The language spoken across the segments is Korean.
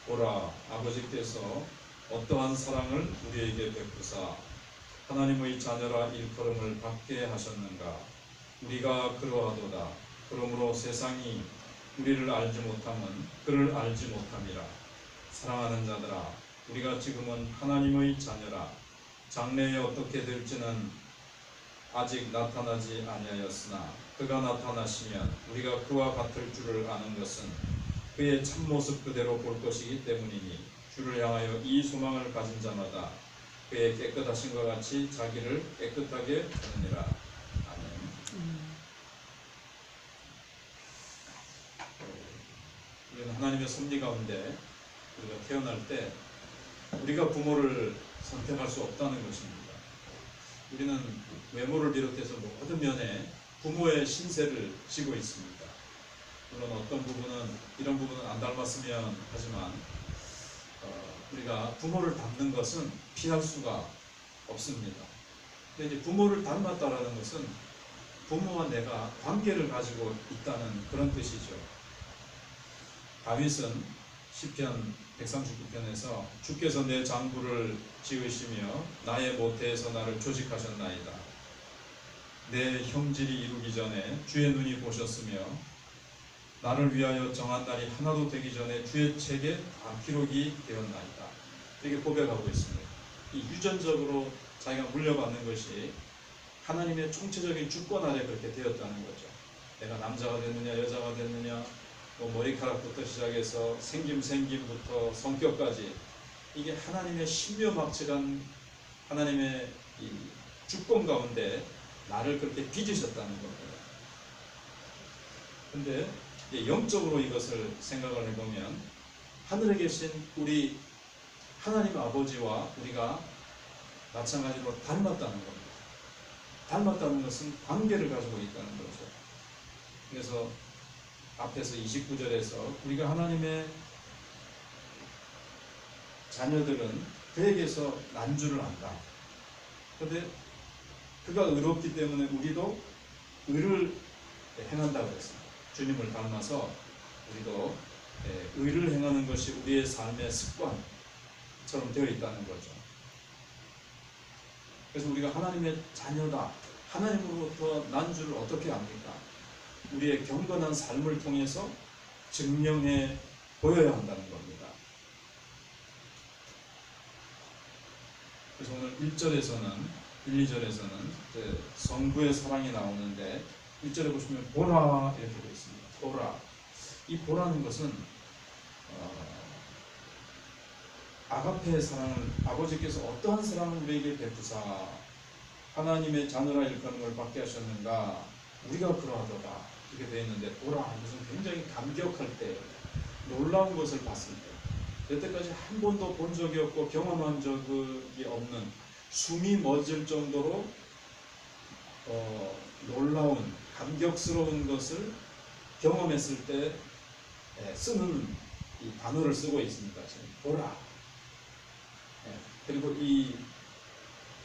보라, 아버지께서 어떠한 사랑을 우리에게 베푸사 하나님의 자녀라 일컬음을 받게 하셨는가. 우리가 그러하도다. 그러므로 세상이 우리를 알지 못함은 그를 알지 못함이라. 사랑하는 자들아, 우리가 지금은 하나님의 자녀라. 장래에 어떻게 될지는 아직 나타나지 아니하였으나 그가 나타나시면 우리가 그와 같을 줄을 아는 것은 그의 참모습 그대로 볼 것이기 때문이니 주를 향하여 이 소망을 가진 자마다 그의 깨끗하심과 같이 자기를 깨끗하게 하느니라. 아멘. 우리는 하나님의 섭리 가운데 우리가 태어날 때 우리가 부모를 선택할 수 없다는 것입니다. 우리는 외모를 비롯해서 모든 면에 부모의 신세를 지고 있습니다. 물론 어떤 부분은 이런 부분은 안 닮았으면 하지만 우리가 부모를 닮는 것은 피할 수가 없습니다. 근데 이제 부모를 닮았다라는 것은 부모와 내가 관계를 가지고 있다는 그런 뜻이죠. 다윗은 시편 139편에서 주께서 내 장부를 지으시며 나의 모태에서 나를 조직하셨나이다. 내 형질이 이루기 전에 주의 눈이 보셨으며 나를 위하여 정한 날이 하나도 되기 전에 주의 책에 다 기록이 되었나이다. 이렇게 고백하고 있습니다. 이 유전적으로 자기가 물려받는 것이 하나님의 총체적인 주권 아래 그렇게 되었다는 거죠. 내가 남자가 됐느냐 여자가 됐느냐 머리카락부터 시작해서 생김부터 성격까지 이게 하나님의 신묘막측한 하나님의 이 주권 가운데 나를 그렇게 빚으셨다는 겁니다. 근데 영적으로 이것을 생각을 해보면 하늘에 계신 우리 하나님 아버지와 우리가 마찬가지로 닮았다는 겁니다. 닮았다는 것은 관계를 가지고 있다는 거죠. 그래서 앞에서 29절에서 우리가 하나님의 자녀들은 그에게서 난 줄을 안다. 그런데 그가 의롭기 때문에 우리도 의를 행한다고 했습니다. 주님을 닮아서 우리도 의를 행하는 것이 우리의 삶의 습관처럼 되어 있다는 거죠. 그래서 우리가 하나님의 자녀다, 하나님으로부터 난 줄을 어떻게 압니까? 우리의 경건한 삶을 통해서 증명해 보여야 한다는 겁니다. 그래서 오늘 1절에서는 1, 2절에서는 성부의 사랑이 나오는데 1절에 보시면 보라 이렇게 되어 있습니다. 보라. 이 보라는 것은 아가페의 사랑을 아버지께서 어떠한 사랑을 우리에게 베푸사 하나님의 자녀라 일컫는 걸 받게 하셨는가. 우리가 그러하도다 이렇게 되어 있는데 보라 무슨 굉장히 감격할 때 놀라운 것을 봤을 때 여태까지 한 번도 본 적이 없고 경험한 적이 없는 숨이 멎을 정도로 놀라운 감격스러운 것을 경험했을 때 쓰는 이 단어를 쓰고 있습니다. 지금 보라. 그리고 이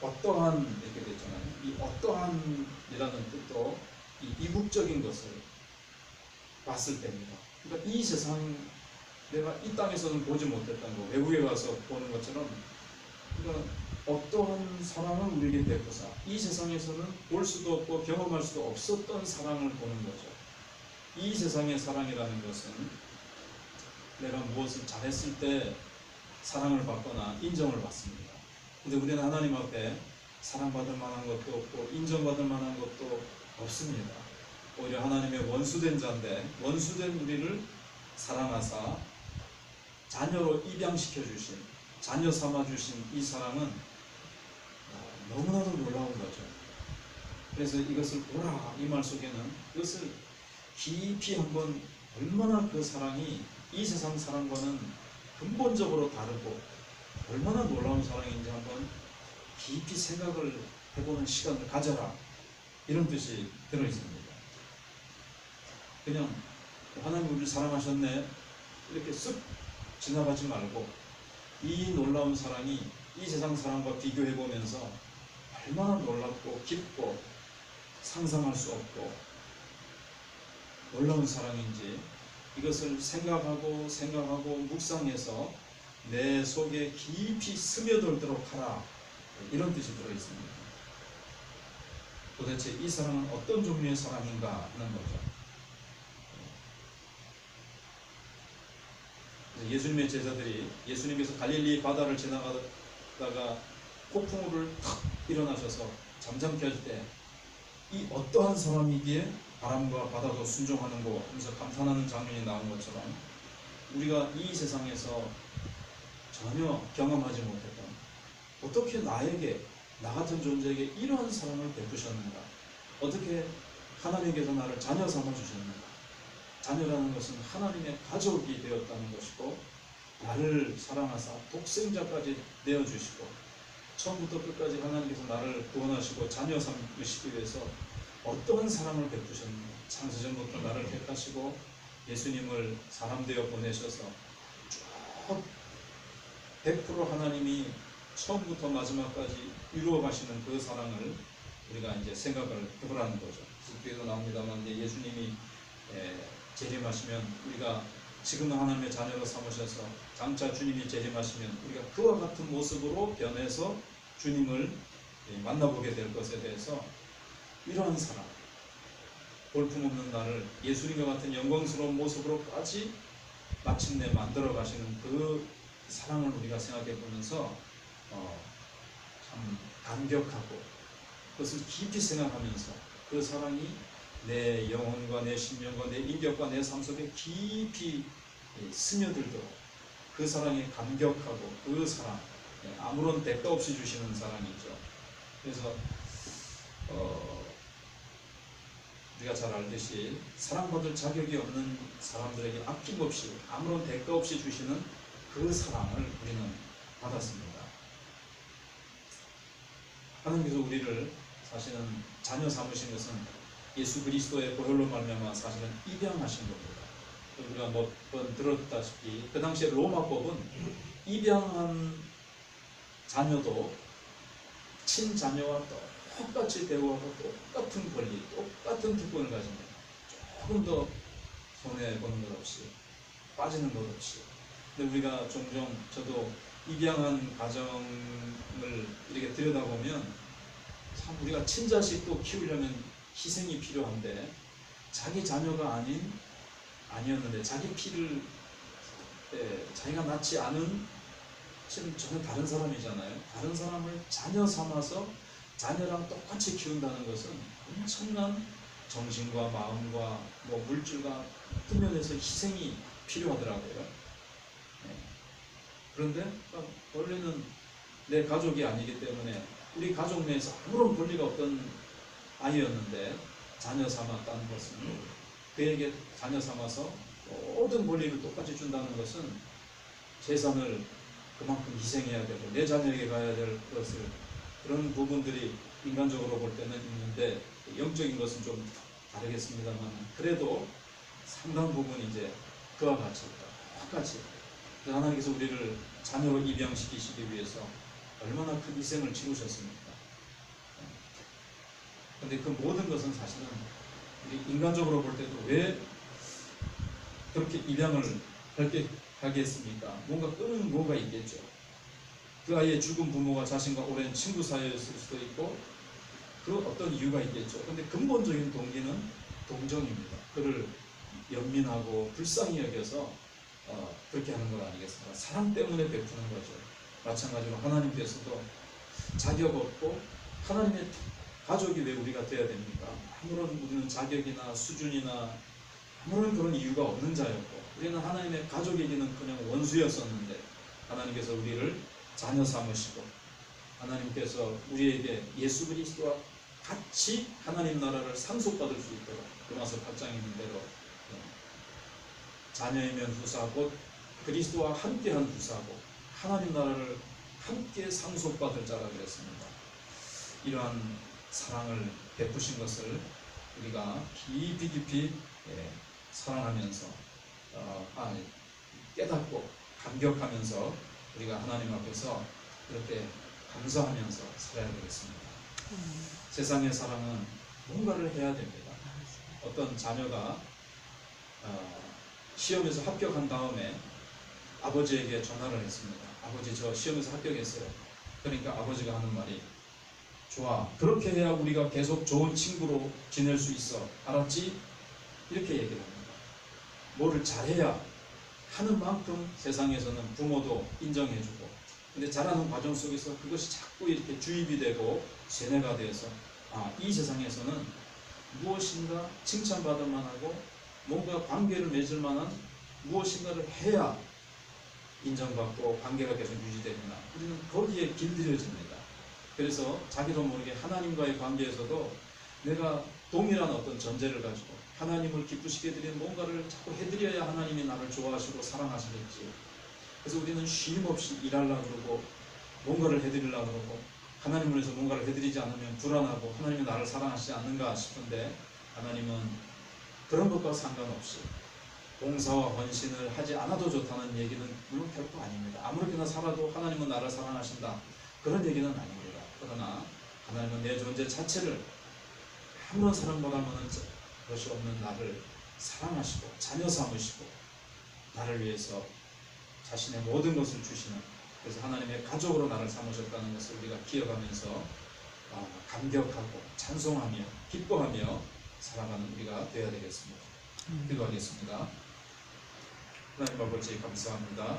어떠한 이렇게 됐잖아요. 이 어떠한이라는 뜻도 이 이국적인 것을 봤을 때입니다. 그러니까 이 세상 내가 이 땅에서는 보지 못했던 거 외국에 가서 보는 것처럼 그러니까 어떠한 사랑을 우리에게 베푸사 이 세상에서는 볼 수도 없고 경험할 수도 없었던 사랑을 보는 거죠. 이 세상의 사랑이라는 것은 내가 무엇을 잘했을 때 사랑을 받거나 인정을 받습니다. 근데 우리는 하나님 앞에 사랑받을 만한 것도 없고 인정받을 만한 것도 없습니다. 오히려 하나님의 원수된 자인데 원수된 우리를 사랑하사 자녀로 입양시켜 주신 자녀 삼아 주신 이 사랑은 너무나도 놀라운 거죠. 그래서 이것을 보라 이 말 속에는 이것을 깊이 한번 얼마나 그 사랑이 이 세상 사랑과는 근본적으로 다르고 얼마나 놀라운 사랑인지 한번 깊이 생각을 해보는 시간을 가져라 이런 뜻이 들어있습니다. 그냥 하나님 우리를 사랑하셨네 이렇게 쓱 지나가지 말고 이 놀라운 사랑이 이 세상 사랑과 비교해보면서 얼마나 놀랍고 깊고 상상할 수 없고 놀라운 사랑인지 이것을 생각하고 묵상해서 내 속에 깊이 스며들도록 하라, 이런 뜻이 들어있습니다. 도대체 이 사랑은 어떤 종류의 사랑인가 하는 거죠. 예수님의 제자들이 예수님께서 갈릴리 바다를 지나가다가 폭풍우를 탁 일어나셔서 잠잠케 할 때 이 어떠한 사람이기에 바람과 바다도 순종하는고 하면서 감탄하는 장면이 나온 것처럼, 우리가 이 세상에서 전혀 경험하지 못했던, 어떻게 나에게, 나 같은 존재에게 이러한 사랑을 베푸셨는가, 어떻게 하나님께서 나를 자녀 삼아주셨는가. 자녀라는 것은 하나님의 가족이 되었다는 것이고, 나를 사랑하사 독생자까지 내어주시고, 처음부터 끝까지 하나님께서 나를 구원하시고 자녀 삼으시기 위해서 어떠한 사랑을 베푸셨는가. 창세전부터 나를 택하시고 예수님을 사람 되어 보내셔서 쭉 100% 하나님이 처음부터 마지막까지 이루어 가시는 그 사랑을 우리가 이제 생각을 해보라는 거죠. 뒤에도 나옵니다만, 이제 예수님이 재림하시면, 우리가 지금은 하나님의 자녀로 삼으셔서 장차 주님이 재림하시면 우리가 그와 같은 모습으로 변해서 주님을 만나보게 될 것에 대해서, 이러한 사랑, 볼품없는 나를 예수님과 같은 영광스러운 모습으로까지 마침내 만들어 가시는 그 사랑을 우리가 생각해 보면서 참 감격하고, 그것을 깊이 생각하면서 그 사랑이 내 영혼과 내 심령과 내 인격과 내 삶 속에 깊이 스며들도록, 그 사랑에 감격하고, 그 사랑, 아무런 대가 없이 주시는 사랑이죠. 그래서 우리가 잘 알듯이 사랑받을 자격이 없는 사람들에게 아낌없이 아무런 대가 없이 주시는 그 사랑을 우리는 받았습니다. 하나님께서 우리를 사실은 자녀 삼으신 것은 예수 그리스도의 보혈로 말미암아 사실은 입양하신 겁니다. 우리가 몇 번 들었다시피 그 당시에 로마법은 입양한 자녀도 친자녀와 똑같이 대우하고 똑같은 권리, 똑같은 특권을 가집니다. 조금 더 손해보는 것 없이, 빠지는 것 없이. 근데 우리가 종종, 저도 입양한 가정을 이렇게 들여다보면 참 우리가 친자식도 키우려면 희생이 필요한데, 자기 자녀가 아니었는데 자기 피를 자기가 낳지 않은, 지금 전혀 다른 사람이잖아요. 다른 사람을 자녀 삼아서 자녀랑 똑같이 키운다는 것은 엄청난 정신과 마음과 물질과 모든 면에서 희생이 필요하더라고요. 그런데 원래는 내 가족이 아니기 때문에, 우리 가족 내에서 아무런 권리가 없던 아이였는데 자녀 삼았다는 것은, 그에게 자녀 삼아서 모든 권리를 똑같이 준다는 것은 재산을 그만큼 희생해야 되고 내 자녀에게 가야 될 것을, 그런 부분들이 인간적으로 볼 때는 있는데, 영적인 것은 좀 다르겠습니다만, 그래도 상당 부분 이제 그와 같이 똑같이 하나님께서 우리를 자녀로 입양시키시기 위해서 얼마나 큰 희생을 치르셨습니까? 그런데 그 모든 것은 사실은 인간적으로 볼 때도 왜 그렇게 입양을 하겠습니까? 뭔가 끄는 뭐가 있겠죠. 그 아이의 죽은 부모가 자신과 오랜 친구 사이였을 수도 있고, 그 어떤 이유가 있겠죠. 그런데 근본적인 동기는 동정입니다. 그를 연민하고 불쌍히 여겨서 그렇게 하는 것 아니겠습니까? 사랑 때문에 베푸는 거죠. 마찬가지로 하나님께서도 자격 없고, 하나님의 가족이 왜 우리가 돼야 됩니까? 아무런 우리는 자격이나 수준이나 아무런 그런 이유가 없는 자였고, 우리는 하나님의 가족이기는커녕 원수였었는데, 하나님께서 우리를 자녀 삼으시고, 하나님께서 우리에게 예수 그리스도와 같이 하나님 나라를 상속받을 수 있도록, 로마서 8장에 있는 대로 자녀이면 후사 곧 그리스도와 함께한 후사고 하나님 나라를 함께 상속받을 자라 그랬습니다. 이러한 사랑을 베푸신 것을 우리가 깊이 사랑하면서 깨닫고 감격하면서 우리가 하나님 앞에서 이렇게 감사하면서 살아야 되겠습니다. 세상의 사랑은 뭔가를 해야 됩니다. 어떤 자녀가 시험에서 합격한 다음에 아버지에게 전화를 했습니다. 아버지, 저 시험에서 합격했어요. 그러니까 아버지가 하는 말이, 좋아, 그렇게 해야 우리가 계속 좋은 친구로 지낼 수 있어, 알았지? 이렇게 얘기를 합니다. 뭐를 잘해야 하는 만큼 세상에서는 부모도 인정해주고, 근데 자라는 과정 속에서 그것이 자꾸 이렇게 주입이 되고 세뇌가 되어서 이 세상에서는 무엇인가 칭찬받을 만하고 뭔가 관계를 맺을 만한 무엇인가를 해야 인정받고 관계가 계속 유지되구나, 우리는 거기에 길들여집니다. 그래서 자기도 모르게 하나님과의 관계에서도 내가 동일한 어떤 전제를 가지고 하나님을 기쁘시게 드리는 뭔가를 자꾸 해드려야 하나님이 나를 좋아하시고 사랑하시겠지. 그래서 우리는 쉼 없이 일하려고 그러고 뭔가를 해드리려고 그러고, 하나님을 위해서 뭔가를 해드리지 않으면 불안하고 하나님이 나를 사랑하시지 않는가 싶은데, 하나님은 그런 것과 상관없이 봉사와 헌신을 하지 않아도 좋다는 얘기는 물론 결코 아닙니다. 아무렇게나 살아도 하나님은 나를 사랑하신다, 그런 얘기는 아닙니다. 그러나 하나님은 내 존재 자체를 아무런 사랑보다는 것이 없는 나를 사랑하시고 자녀 삼으시고 나를 위해서 자신의 모든 것을 주시는, 그래서 하나님의 가족으로 나를 삼으셨다는 것을 우리가 기억하면서 감격하고 찬송하며 기뻐하며 살아가는 우리가 되어야 되겠습니다. 기도하겠습니다. 하나님 아버지, 감사합니다.